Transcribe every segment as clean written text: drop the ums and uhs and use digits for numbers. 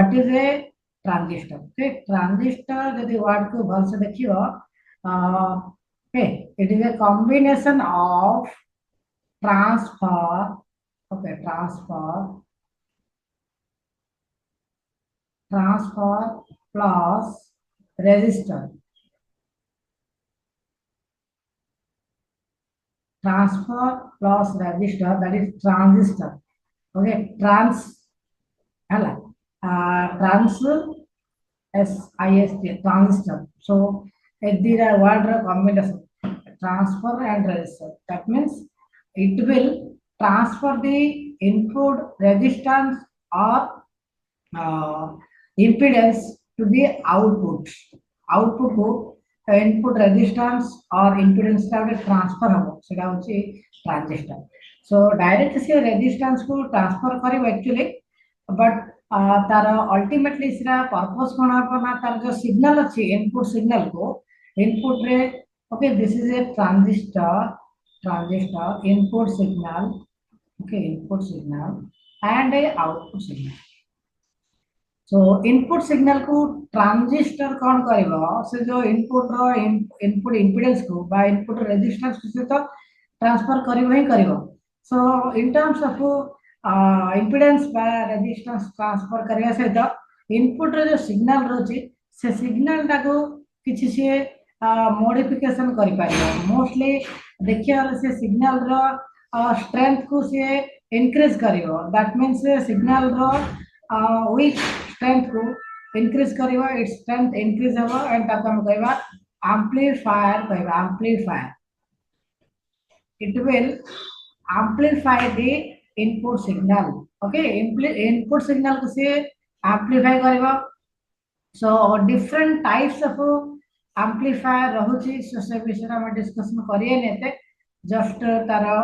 what is a transistor? Okay, transistor the word को भल से देखियो okay, it is a combination of transfer, okay, transfer plus resistor. Transfer plus resistor, that is transistor. Okay, transistor. So these are word combination, transfer and resistor. That means it will transfer the input resistance or impedance to the output. Output को input resistance or impedance का transfer हो, सेटा होची transistor. So direct से resistance को transfer करिव actually, but तार ultimately इसरा purpose कौन अपना तार जो signal अच्छी input signal को input रे, okay, this is a transistor input signal, okay, input signal and a output signal. So input signal को transistor कौन करेगा, से जो input रो input impedance को बा input resistance को से तो transfer करेगा ही करेगा. So in terms of impedance बा resistance transfer करेगा से तो input रो जो signal रोची से signal टाको किसी से modification करी पाएगा. Mostly देखिए वाले से signal रो strength को से increase करेगा. That means signal row weak strength को increase करेगा, its strength increase होगा and तब हम कहेगा amplifier. It will amplify the input signal. Okay, input signal को से amplify करेगा. So different types of amplifier रहुची, so से विषय हम discussion करिए नेते. Just तारा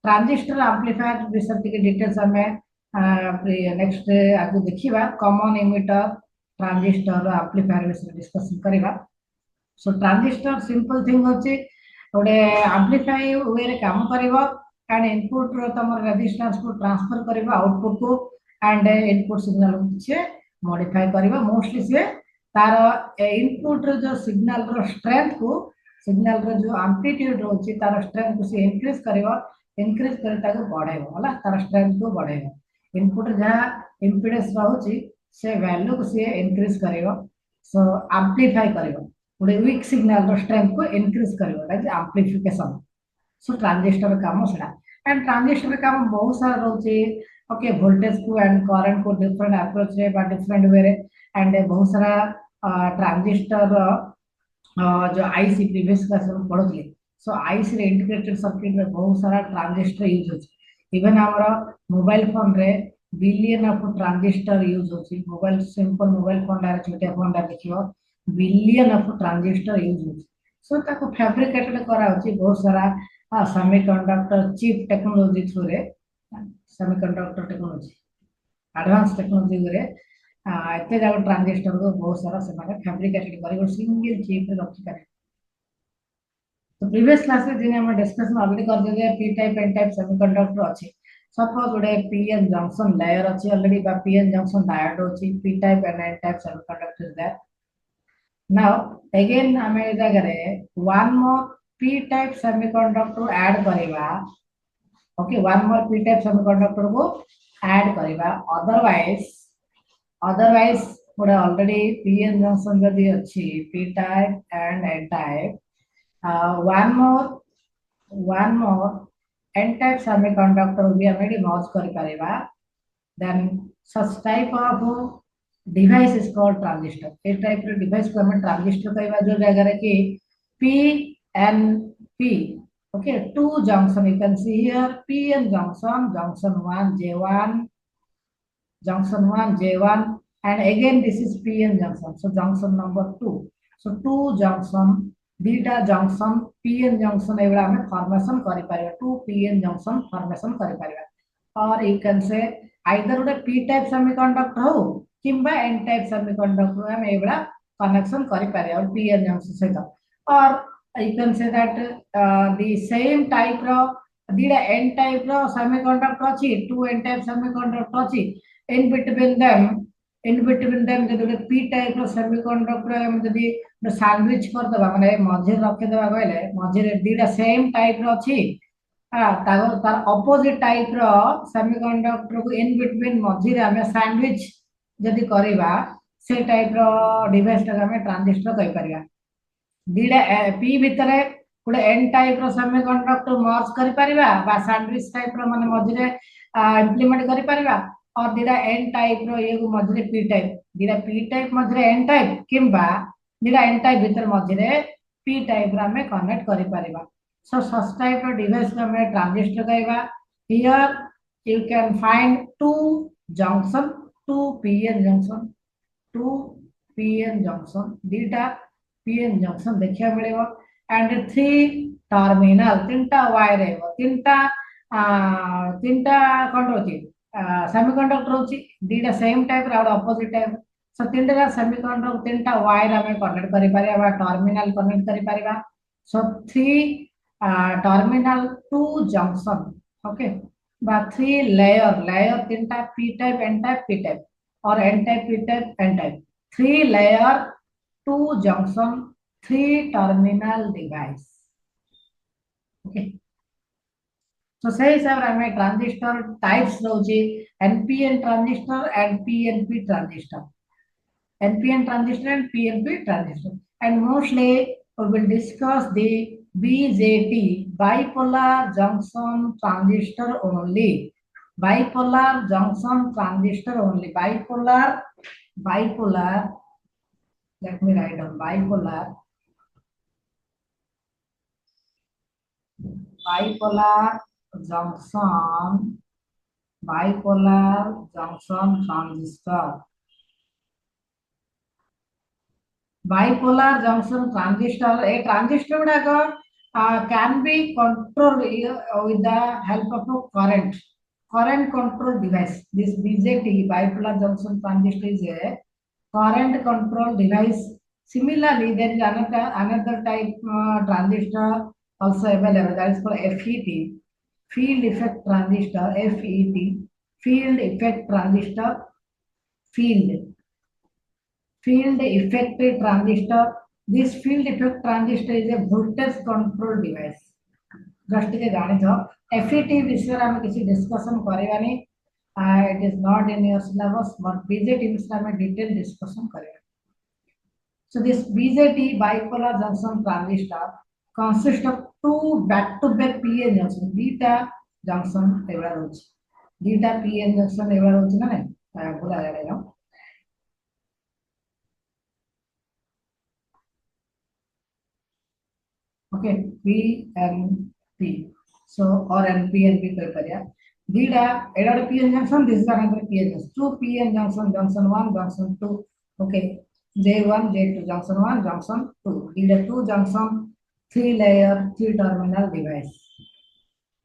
transistor amplifier विषय के details हमें next आगे देखिबा. Common emitter transistor amplifier विषय discussion करिबा. So transistor simple thing होची ओडे amplify way रे काम करिबा and input रो तमर resistance को transfer करिबा output को and input signal को से modify करिबा. Mostly से तार input रो जो signal रो strength को signal रो जो amplitude होची तार strength को से increase करिबा, increase करे ताको बढ़ाइबा होला, तार strength को बढ़ाइबा. Input जहाँ impedance रहुची से value को से increase करेगा, so amplify करेगा. उड़े weak signal रो strength को increase करेगा, that is amplification. So transistor काम होता है. And transistor काम बहुत सारा रहुची, okay, voltage को and current को different approach रे बा different way रे, and बहुत सारा transistor जो IC previous class में पढ़ोगे, so IC रे integrated circuit में बहुत सारा transistor use होती. Even हमारा mobile phone रे billion of transistor use होती. Mobile simple mobile phone direct छोटे phone डायरेक्ट देखियो billion of transistor use होती. So ताको fabricated करा होती बहुत सारा semiconductor chip technology through रे, semiconductor technology, advanced technology रे इतने जाओ transistor को बहुत सारा से fabricated करी और single chip रे रखी करे. तो previous class में जिन्हें हम discussion already कर दिए हैं, p type n type semiconductor अच्छे. Suppose today PN junction layer अच्छी already बा PN junction diode अच्छी, p type and n type semiconductor is there. Now again हमें इधर करें one more p type semiconductor add करेगा. Okay, one more p type semiconductor को add करेगा. Otherwise पूरा already PN junction जो दी अच्छी p type and n type. One more n-type semiconductor भी हमें merge कर पारेगा. Then such type of device is called transistor. इस type के device को हमें transistor करेगा जो जगह है कि PNP. Okay, two junction you can see here, PN junction 1 J1, and again this is PN junction. So junction number 2. So two junction. बीटा जंक्शन पीएन जंक्शन एवला हमें फॉर्मेशन करि पारिबा, टू पीएन जंक्शन फॉर्मेशन करि पारिबा. और you can say either उडे P type semiconductor हो किंबा एन टाइप सेमीकंडक्टर हम एवला कनेक्शन करि पारिबा और पीएन जंक्शन से. और you can say that the same type रो दीडा एन टाइप रो सेमीकंडक्टर अछि, टू एन टाइप सेमीकंडक्टर अछि, in between them in between them जदि पी टाइप रो सेमीकंडक्टर हम जदि सैंडविच कर दबा माने मझे रखे दबा कहले मझे दीटा सेम टाइप रो अछि तार तार ऑपोजिट टाइप रो सेमीकंडक्टर को इन बिटवीन मझे रे हम सैंडविच जदि करबा से टाइप रो डिवाइस टा हम ट्रांजिस्टर कहि परिया दीटा पी भितरे गोटे एन टाइप रो सेमीकंडक्टर मर्ज करि परिबा बा सैंडविच टाइप रो माने मझे इम्प्लीमेंट करि परिबा और दीटा एन टाइप रो ये को मझे पी टाइप दीटा पी टाइप मझे एन टाइप किंबा दीटा एन टाइप भीतर मझे पी टाइप रो हमें कनेक्ट करि परिबा सो सच टाइप रो डिवाइस को हमें ट्रांजिस्टर कहबा here you can find two junction two PN junction two PN junction दीटा पीएन जंक्शन देखा मिले एंड थ्री टर्मिनल तीनटा वायर है तीनटा कौन रोची सेमीकंडक्टर रोची दीटा सेम टाइप रा ऑपोजिट टाइप सो तीनटा सेमीकंडक्टर तीनटा वायर हमें कनेक्ट करि परिबा टर्मिनल कनेक्ट करि परिबा so three terminal two junction okay बा थ्री लेयर लेयर तीनटा P type N type P type और N type P type N type three layer two junction three terminal device okay तो से हिसाब रे हमें ट्रांजिस्टर टाइप्स रोची NPN transistor and PNP transistor NPN transistor and PNP transistor. And mostly we will discuss the BJT bipolar junction transistor only. Bipolar junction transistor only. Bipolar. Let me write down bipolar junction. Bipolar junction transistor. Bipolar junction transistor a transistor can be controlled with the help of a current control device. This BJT bipolar junction transistor is a current control device. Similarly, there is another type transistor also available, that is called FET, field effect transistor. FET, field effect transistor. Field effect transistor. This field effect transistor is a voltage control device. Just के जाने तो FET विषय में किसी discussion करेगा नहीं. It is not in your syllabus, but BJT विषय में detailed discussion करेगा. So this BJT bipolar junction transistor consists of two back-to-back PN junction. Beta junction एवढा रोज. Beta PN junction एवढा रोज ना नहीं. बोला जा रहा है. Okay, PNP. So or NPNP koi pariya. Dida another PN junction. This is another PN junction. Two PN junction. Junction one, junction two. Okay, J1, J2, junction one, junction two. Dida two junction, three layer, three terminal device.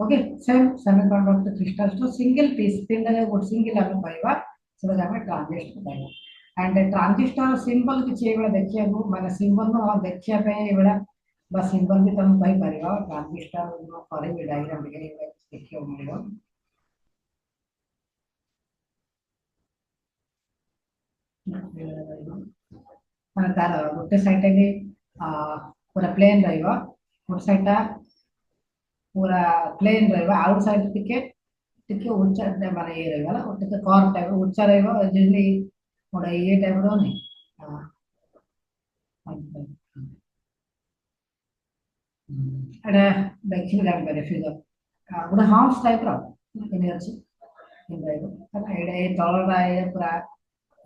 Okay, same semiconductor crystal. So single piece. Tinda would single amu paiva. So that hame transistor paiva. And the transistor symbol किसी एक बार देखिए वो मैंने symbol में और देखिए पे एक बार बस सिंबल भी तुम कहीं करेगा ट्रांजिस्टर में करे भी डायग्राम वगैरह देखिए मिलेगा ମାନେ ତାର ଗୋଟେ ସାଇଡ ରେ ପୁରା ପ୍ଲେନ ରହିବ ଗୋଟେ ସାଇଡ ଟା ପୁରା ପ୍ଲେନ ରହିବ ଆଉଟ ସାଇଡ ଟିକେ ଟିକେ ଉଚ୍ଚା ମାନେ ଇଏ ରହିବ ନା ଟିକେ କର୍ଭ ଟାଇପ ଉଚ୍ଚା ରହିବ ଯେମିତି ଗୋଟେ ଇଏ ଟାଇପ ର ନାହିଁ ଏଟା ଦେଖିଲେ ଜାଣିପାରିବେ ଫିଗର ଗୋଟେ ହାଉସ ଟାଇପ ର ଏମିତି ଅଛି ଏମିତି ରହିବ ଏଇଟା ଏଇ ତଳଟା ଇଏ ପୁରା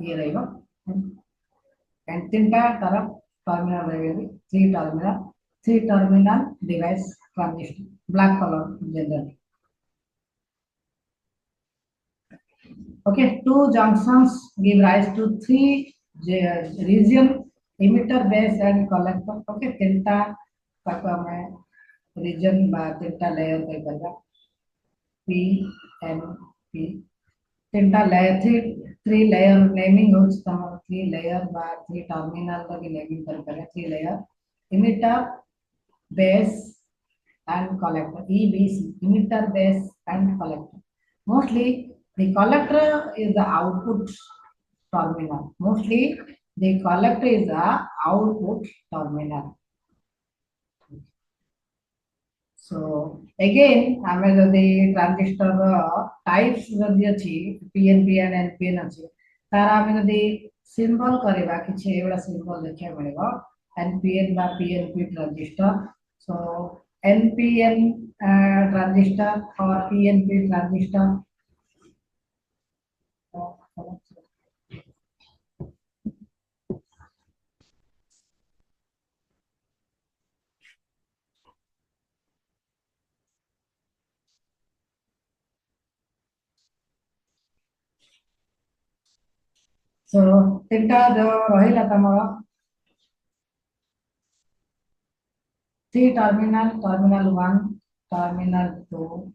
ଇଏ ରହିବ and tinta taraf terminal रहेगी three terminal device transistor black color generally. Okay, two junctions give rise to three region emitter base and collector. Okay, tinta ताको हमें region बा tinta layer कही करगा P N P tinta layer three layer naming होच तमर three layer बा three terminal लगी naming कर three layer emitter base and collector EBC emitter base and collector. Mostly the collector is the output terminal. Mostly the collector is the output terminal. So again, the transistor types जदि अच्छी PNP and NPN अच्छी तारा जदि symbol करेगा किसी एवढा symbol देखिया मिलेगा NPN बा PNP transistor. So NPN transistor or PNP transistor. So तीनटा जो रहिला तमरा three terminal, terminal 1, terminal 2,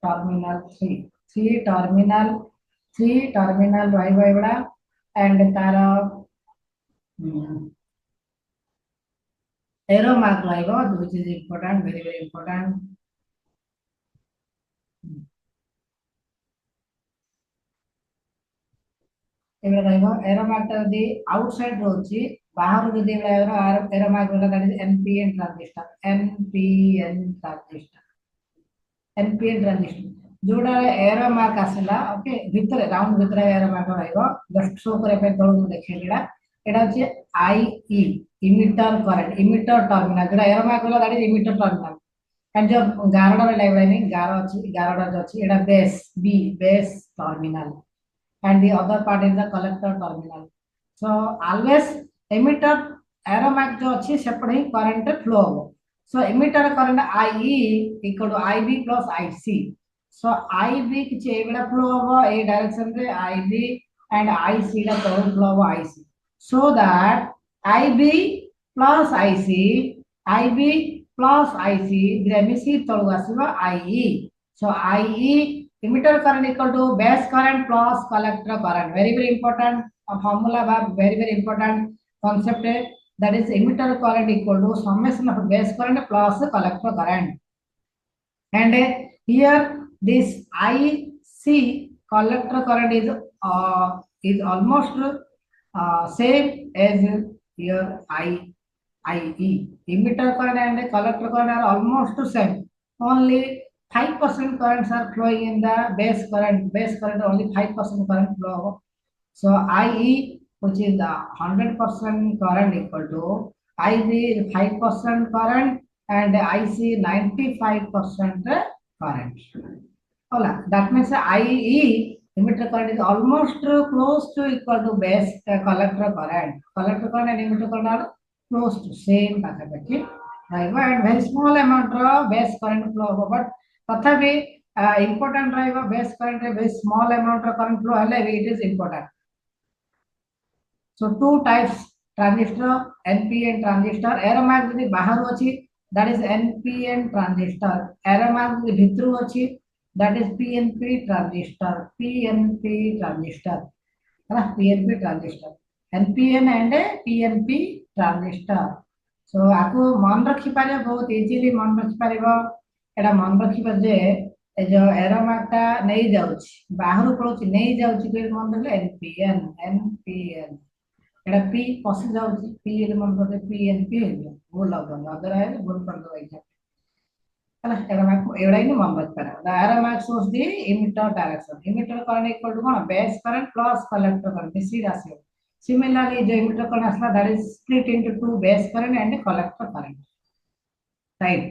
terminal 3. Three terminal ରହିବ ଏଗୁଡା and तार arrow mark ରହିବ which is important, very important. एवढा ରହିବ arrow mark ଟା ଯଦି outside ରହୁଛି बाहर ଯଦି arrow mark होला that is NPN transistor. NPN transistor जोड़ा एरो मार्क आसला ओके भितर राउंड भितर एरो मार्क रहइबो जस्ट शो करे पे तळु देखैलिडा एडा होची आईई इमिटर टर्मिनल जोड़ा एरो मार्क होला that is emitter terminal and जो गारडा रे लाइब्रेरी गारो अछि गारडा जो अछि एडा base terminal and the other part is the collector terminal. So always emitter arrow mark जो अच्छी सेपटे ही current flow हो. So emitter current IE equal to IB plus IC. So IB किसी एक बड़ा flow हो a direction रे IB and IC ला तो flow हो IC. So that IB plus IC ग्रेमिसी तो आसीबा IE. So IE emitter current equal to base current plus collector current. Very important formula, very important concept. That is emitter current equal to summation of base current plus collector current. And here this IC collector current is almost same as here IE. Emitter current and collector current are almost same. Only 5% currents are flowing in the base current. Base current only 5% current flow. So IE, which is the 100% current equal to IB 5% current and IC 95% current. That means IE emitter current is almost close to equal to base collector current. Collector current and emitter current are close to same. And very small amount of base current flow, but तथापि important रहइबो base current रे very small amount of current flow हले it is important. So two types transistor NPN transistor arrow mark जदि बाहर अछि that is NPN transistor, arrow mark जदि भितरु अछि that is PNP transistor. NPN and PNP transistor. So आपको मन रखि पारे बहुत इजीली मन रखि पारेबो एडा मन रखिबा जे ए जो एरो मार्क ता नै जाउछि बाहर पळोछि नै जाउछि के मन रखले NPN एडा P पसि जाउछि P एले मन रखले PNP हेबो बोल लागन अदर है बोल कर दो एग्जाम हला एरो मार्क एडा इन मन रख पारे the arrow mark shows the emitter direction emitter current equal to कोन base current plus collector current this आसे सिमिलरली जो इमिटर करंट आसला that is split into two base current and collector current right.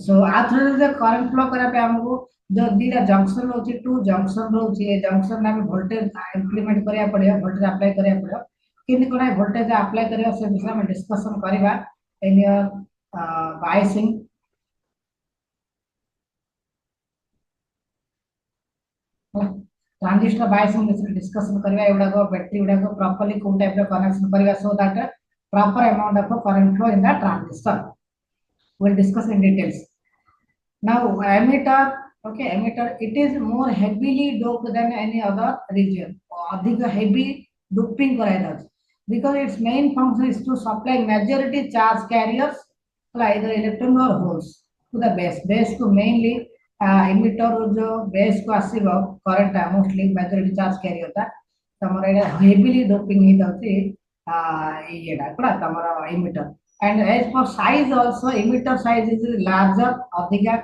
So after the current flow करा पे हमको जो दीरा junction होची टू जंक्शन होची ए जंक्शन में वोल्टेज इंप्लीमेंट करिया पड़ियो वोल्टेज अप्लाई करिया पड़ियो किन कोना वोल्टेज अप्लाई करियो से विषय में डिस्कशन करबा in your biasing. Transistor biasing में डिस्कशन करबा एडा को बैटरी उडा को प्रॉपर्ली कोन टाइप रो कनेक्शन करबा so that proper amount of current flow in the transistor. We'll discuss in details. Now emitter, okay, emitter it is more heavily doped than any other region. अधिक heavy doping कराया जाता है because its main function is to supply majority charge carriers like either electron or holes to the base. Base को mainly emitter जो base को आसीबो current mostly majority charge carrier होता है तमर एटा हेवीली डोपिंग ही दउची येडा कोडा तमर emitter and as for size also emitter size is larger अधिका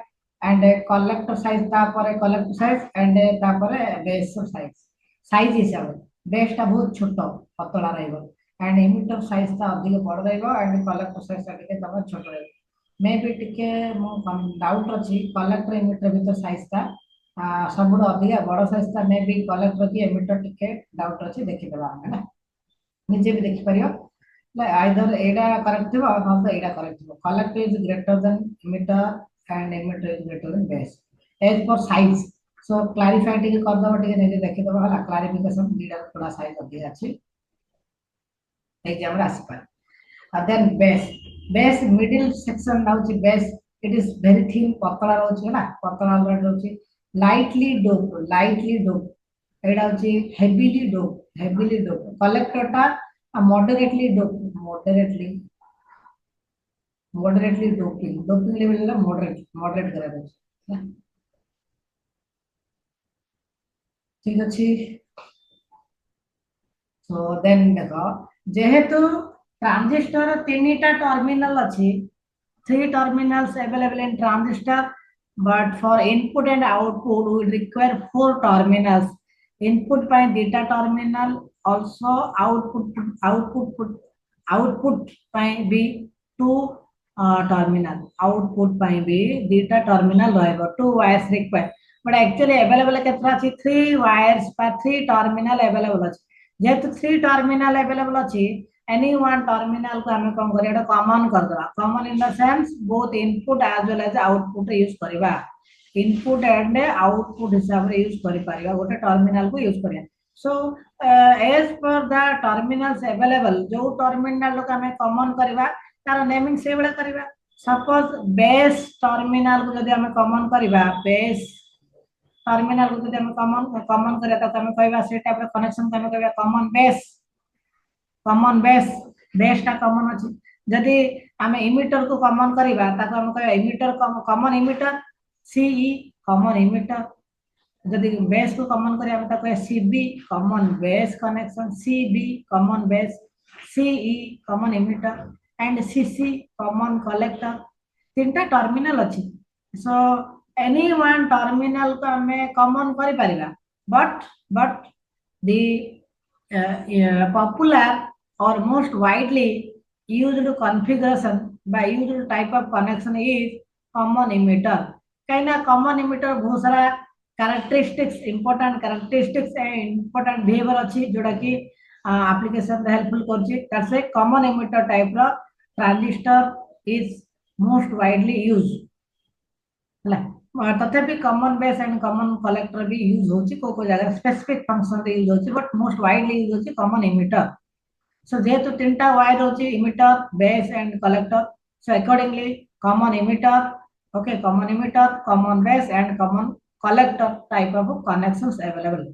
and collector size तापर collector size and तापर base size size हिसाब base टा बहुत छोटो पतला रहइबो and emitter size ता अधिक बड़ रहइबो and collector size ता टिके तमर छोटो रहइबो मे भी टिके मो डाउट अछि collector emitter भीतर size ता सबुठ अधिक बड़ साइज ता मे भी कलेक्टर की एमिटर टिके डाउट अछि देखि देबा हम ना निजे भी देखि परियो आइदर एडा करेक्ट थिबो और नॉट एडा करेक्ट थिबो collector is greater than emitter and emitter is greater than base as for size so clarify टिके कर दबो टिके निजे देखि देबो हला क्लैरिफिकेशन लीडर थोड़ा साइज अधिक अछि एग्जाम रे आसी पारे then base middle section होची base it is very thin पतला रहउची ना पतला रहउची lightly doped एडा होची heavily doped collector टा moderately doped moderately doping level ला moderate करा रहउची ठीक अछि सो देन देखो जेहेतु ट्रांजिस्टर तीनटा टर्मिनल अछि three terminals available in transistor but for input and output we require four terminals input by data terminal also output by be two terminal output by be data terminal ରହିବ two wires required but actually available केतना अछि three wires पर three terminal available अछि जेहेतु three terminal available अछि any one terminal को हमें कम करिया कॉमन कर दवा common in the sense both input as well as output use करबा इनपुट एंड आउटपुट हिसाब रे यूज करि परिबा गोटे टर्मिनल को यूज करिया so as per the terminals available जो टर्मिनल को हमें कॉमन करबा तार नेमिंग से बेला करबा सपोज बेस टर्मिनल को यदि हमें कॉमन करबा बेस टर्मिनल को यदि हम कॉमन करिया त हम कहबा से टाइप रे कनेक्शन को हम कहबा कॉमन बेस टा कॉमन अछि यदि हम इमिटर को कॉमन करिबा ताको हम कहबा emitter common emitter CE common emitter यदि बेस को कॉमन करिया हम ताको CB common base connection CB common base CE common emitter and CC common collector तीनटा टर्मिनल अछि सो any one terminal को हमें कॉमन करि परिबा but the popular or most widely used configuration by used type of connection is common emitter कहना common emitter बहुत सारा characteristics important characteristics and important behavior अछि जोड़ा कि application helpful करछि तसे common emitter type row transistor is most widely used ହେଲା तथापि common base and common collector भी यूज होची को जगह स्पेसिफिक फंक्शन रे यूज होची बट मोस्ट वाइडली यूज होची कॉमन इमिटर सो जेहेतु तीनटा वायर होची emitter base and collector so accordingly common emitter okay common emitter common base and common collector type of connections available